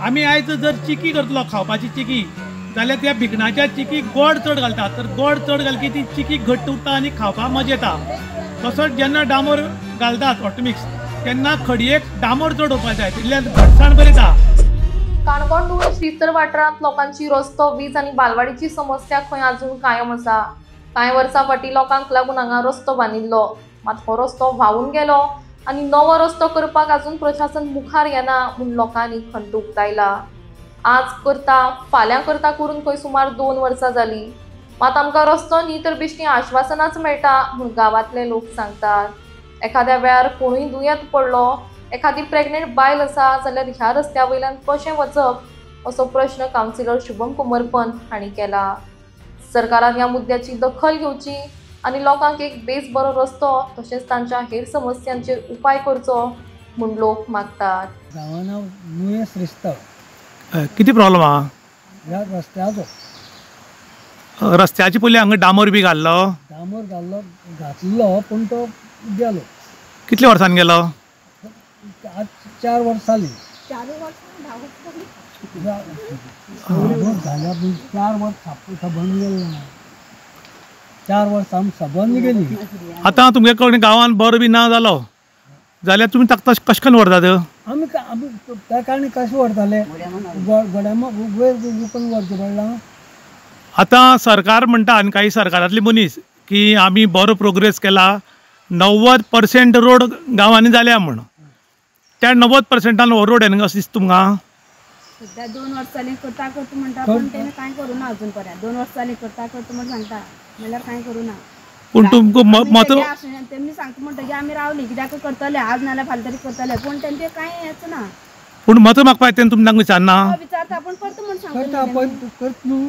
आमी आयज जर चिकी करतलो खावपाची चिकी जाल्यार त्या भिकणाच्या चिकीक गोड चड घालतात तर गोड चड घाल की ती चिकी घट्ट उरता आनी खावपाक मजा येता। तसोच जेन्ना डांबोर घालतात ऑटोमिक्स तेन्ना खडयेक डांबोर चड वचपाक जाय तितल्यान घटसाण बरी येता। काणकोण श्रीस्थळ वाठारांत लोकांची रस्तो वीज आनी बालवाडीची समस्या खंय अजून कायम आसा। कांय वर्सां फाटीं लोकांक लागून हांगा रस्तो बांदिल्लो, मात हो रस्तो व्हांवून गेलो आनी नवो रस्तो करपाक अजून प्रशासन मुखार येना म्हूण लोकांनी खंत उक्तायला। आज करता फाल्यां करता करून खंय सुमार 2 वर्सां जालीं, मात आमकां रस्तो न्ही तर बेश्टी आश्वासनाच मेळटा म्हूण गांवांतले लोक सांगतात। एखाद्या वेळार कोणूय दुयेंत पडलो, एखादी प्रेग्नेंट बायल आसा जाल्यार ह्या रस्त्या वयल्यान कशें वचप असो प्रश्न कावन्सिलर शुभम कुमार पंत हांणी केला। सरकारान ह्या मुद्द्याची दखल घेवची आनी लोकांक एक बेस बरो रस्तो तशेंच तांच्या हेर समस्यांचेर उपाय करचो म्हूण लोक मागतात। गांवान नुये श्रीस्थळ किती प्रॉब्लेम आहा ह्या रस्त्याचो रस्त्याची पयलीं हांगा डांबोर बी घाल्लो घातलो पण तो गेलो। कितल्या वर्सान गेलो? आज 4 वर्स जाली। 4 वर्स सबंद गेलो ना, 4 वर्स आमी सबंद गेली। आतां तुमगे कोणी गांवान बरो बी ना जालो जाल्यार तुमी ताका कशें करून व्हरतात? आमी त्या कारणी कशें व्हरताले गड्यामा वयर विकून व्हरचें पडलां। आतां सरकार म्हणटा आनी काही सरकारांतले मनीस की आमी बरो प्रोग्रेस केला, 90% रोड गांवांनी जाल्या म्हण। त्या 90%आन हो रोड येना अशें दिसता तुमकां? सध्या 2 वर्स जालीं करता म्हणटा पण तेणें कांय करूं ना अजून पर्यंत। 2 वर्स जालीं करता म्हण सांगता म्हणल्यार कांय करूं ना। पूण तुमकां मत तेमी सांगता म्हणटकीर आमी रावलीं कित्याक करतले आज नाल्यार फाल्यां तरी करतले, पण तेंचे कांय हेच ना। पूण मत मागपाक येता तुमी तांकां विचारना? विचारता पण करता म्हण करता पण करत न्हू।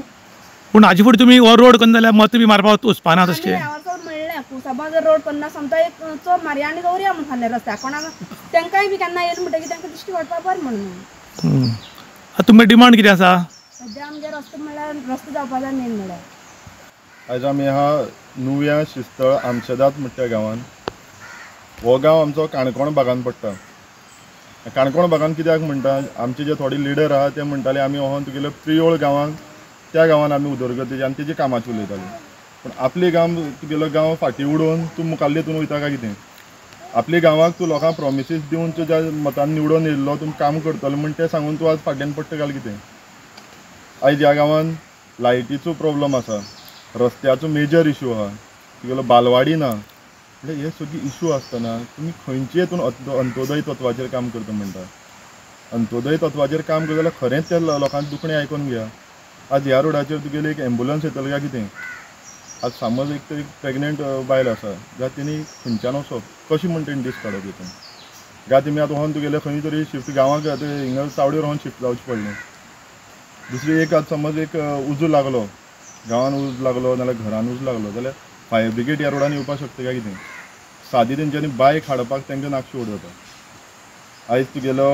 पूण हाजे फुडें तुमी हो रोड करना जाल्यार मत बी मारपाक वचपाना तशें? म्हणलें समज रोड करना समजा एक चोर मारी आनी दवरया म्हण सांगलें रस्त्याक, कोणाक तेंकाय बी केन्ना येयलें म्हणटकीर तेंकां दिश्टी पडपाक बरें म्हणून। तुमगे डिमांड कितें आसा? सध्या आमगे रस्तो म्हणल्यार रस्तो जावपाक जाय मेन म्हणल्यार। आयज आमी ह्या नुव्या श्रीस्थळ आमशेदात म्हणटा गांवान। हो गांव आमचो काणकोण भागान पडटा। काणकोण भागान कित्याक म्हणटा आमचे जे थोडे लिडर आहा ते म्हणटाले आमी ओहोन तुगेले प्रियोळ गांवांक त्या गांवान आमी उदरगतीची आनी तेजी कामाची उलयताले। पूण आपले तुगेलो गांव फाटीं उडोवन तूं मुखाल्ले हितून वयता काय कितें? आपल्या गांवाक तूं लोकांक प्रॉमिसीस दिवन तूं ज्या मतान निवडून येयल्लो तूं काम करतलो म्हण तें सांगून तूं आज फाटल्यान पडटा काय कितें? आयज ह्या गांवान लायटीचो प्रॉब्लम आसा, रस्त्याचो मेजर इशू आहा, तुगेलो बालवाडी ना, म्हणजे हे सगळी इशू आसतना तुमी खंयचे हितून अंत्योदय तत्वाचेर काम करता म्हणटा? अंत्योदय तत्वाचेर काम करता जाल्यार खरेंच त्या लोकांचे दुखणें आयकून घेया। आज ह्या रोडाचेर तुगेली एक एम्बुलन्स येतली काय कितें? आज समज एक तरी प्रेग्नेंट बायल आसा जाल्यार तेणी खंयच्यान वचप, कशी म्हण तेणी दीस काडप हितून? गा तुमी आतां व्होन तुगेले खंय तरी शिफ्ट गांवांक हिंगा चावडीर व्होन शिफ्ट जावचें पडलें। दुसरी एक आज समज एक उजो लागलो, गांवान उज लागलो नाल्यार घरान उज लागलो जाल्यार फायर ब्रिगेड ह्या रोडान येवपाक शकता काय कितें? सादी तेंच्यांनी बायक हाडपाक तेंकां नाकशी उडयता। आयज तुगेलो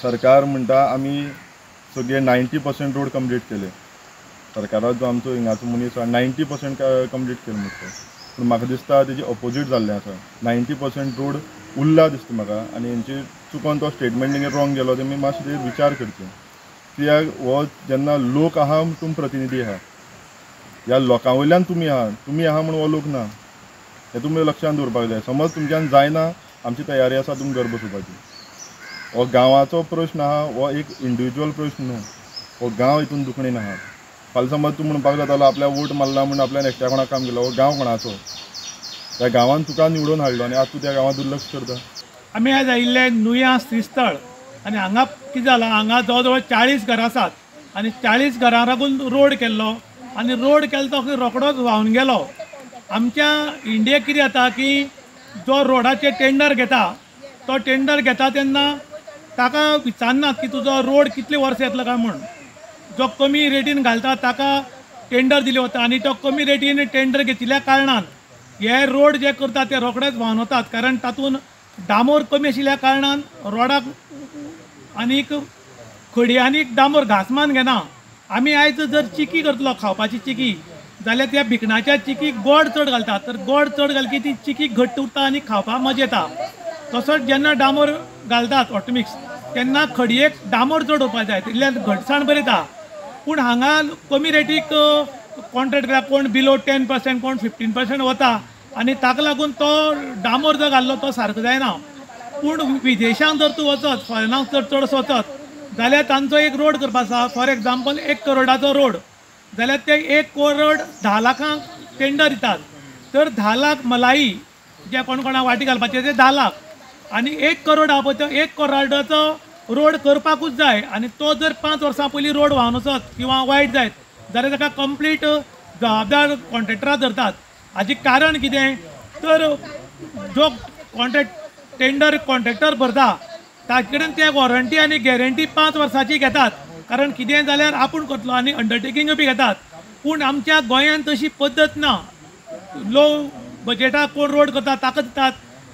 सरकार म्हणटा आमी सगळे 90% रोड कंप्लीट केले। सरकाराचो आमचो हिंगाचो मनीस 90% कंप्लीट केले म्हणटा, पूण म्हाका दिसता तेजी ऑपोजीट जाल्लें आसा। 90% रोड उरला दिसता म्हाका आनी हेंची चुकोन तो स्टेटमेंट तेंगे रॉंग गेलो, तेमी मातशें तेजेर विचार करचें। कित्याक हो जेन्ना लोक आहा तुमी प्रतिनिधी आहा, ह्या लोकां वयल्यान तुमी आहा म्हूण हो लोक ना, हें तुमी लक्षांत दवरपाक जाय। समज तुमच्यान जायना आमची तयारी आसा तुमी घर बसोवपाची। हो गांवाचो प्रश्न आहा, हो एक इंडिविज्युअल प्रश्न न्हू, हो गांव हितून दुखणेन आहा। फाल्यां समज तूं म्हणपाक जातालो आपल्या वोट मारला म्हूण आपल्यान एकट्या कोणाक काम केलो, हो गांव कोणाचो? त्या गांवान तुका निवडून हाडलो आनी आतां तूं त्या गांवांत दुर्लक्ष करता। आमी आयज आयिल्ले नुया श्रीस्थळ आनी हांगा कितें जालां, हांगा जवळ जवळ 40 घरां आसात आनी 40 घरां लागून रोड केल्लो आनी रोड केलो तो रोखडोच व्हांवन गेलो। आमच्या इंडियेक कितें जाता की जो रोडाचे टेंडर घेता तो टेंडर घेता तेन्ना ताका विचारनात की तुजो रोड कितले वर्स येतलो काय म्हूण। जो कमी रेटीन घालता ताका टेंडर दिले वता आनी तो कमी रेटीन टेंडर घेतिल्ल्या कारणान हे रोड जे करता ते रोखडेच व्हांवन वतात, कारण तातूंत डांबोर कमी आशिल्ल्या कारणान रोडाक आनीक खडयांनी डांबोर घासमान घेना। आमी आयज जर चिकी करतलो खावपाची चिकी जाल्यार त्या भिकणाच्या चिकीक गोड चड घालतात तर गोड चड घाल की ती चिकी घट्ट उरता आनी खावपाक मजा येता। तसोच जेन्ना डांबोर घालतात ऑटोमिक्स तेन्ना खडयेक डांबोर चड वचपाक जाय इतल्यान घटसाण बरयता. पूण हांगा कमी रेटीक कॉन्ट्रॅक्ट कोण बिलो 10% कोण 15% वता आनी ताका लागून तो डांबोर जो घाल्लो तो सारको जायना. पूण विदेशांत जर तूं वचत फॉरेनाक जर चड वचत जाल्यार तांचो एक रोड करपाक आसा. फॉर एग्जाम्पल 1 करोडाचो रोड जाल्यार ते 1 करोड 10 लाखांक टेंडर दितात. तर 10 लाख मलाई जे कोण कोणाक वाटी घालपाचे ते 10 लाख आनी 1 करोड आहा पळय तो 1 करोडाचो रोड करपाकूच जाय आनी तो जर 5 वर्सां पयलीं रोड व्हांवन वचत किंवा वायट जायत जाल्यार ताका कंप्लीट जबाबदार कॉन्ट्रॅक्टराक धरतात. हाजें कारण कितें तर जो कॉन्ट्रॅक्ट टेंडर कॉन्ट्रॅक्टर भरता ताचे कडेन ते वॉरंटी आनी गॅरंटी 5 वर्सांची घेतात. कारण कितेंय जाल्यार आपूण करतलो आनी अंडरटेकिंग बी घेतात. पूण आमच्या गोंयांत तशी पद्दत ना. लो बजेटाक कोण रोड करता ताका दितात.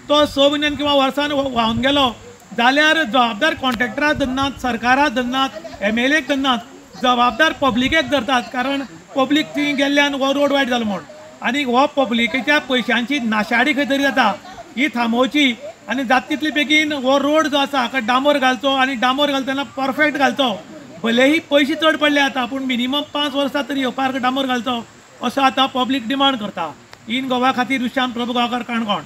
तो 6 म्हयन्यान किंवा वर्सान व्हांवन गेलो जाल्यार जबाबदार कॉन्ट्रॅक्टराक धरनात, सरकाराक धरनात, MLAक धरनात, जबाबदार पब्लिकेक धरतात. कारण पब्लीक थंय गेल्ल्यान हो रोड वायट जालो म्हूण आनी हो पब्लिकेच्या पयशांची नाशाडी खंय तरी जाता ही थांबोवची आनी जाता तितले बेगीन हो रोड जो आसा हाका डांबोर घालचो आनी डांबोर घालतना परफेक्ट घालचो. भलेही पयशे चड पडले आता पूण मिनिमम 5 वर्सां तरी येवपाक डांबोर घालचो असो आतां पब्लीक डिमांड करता. इन गोवा खातीर विशांत प्रभू गांवकार काणकोण.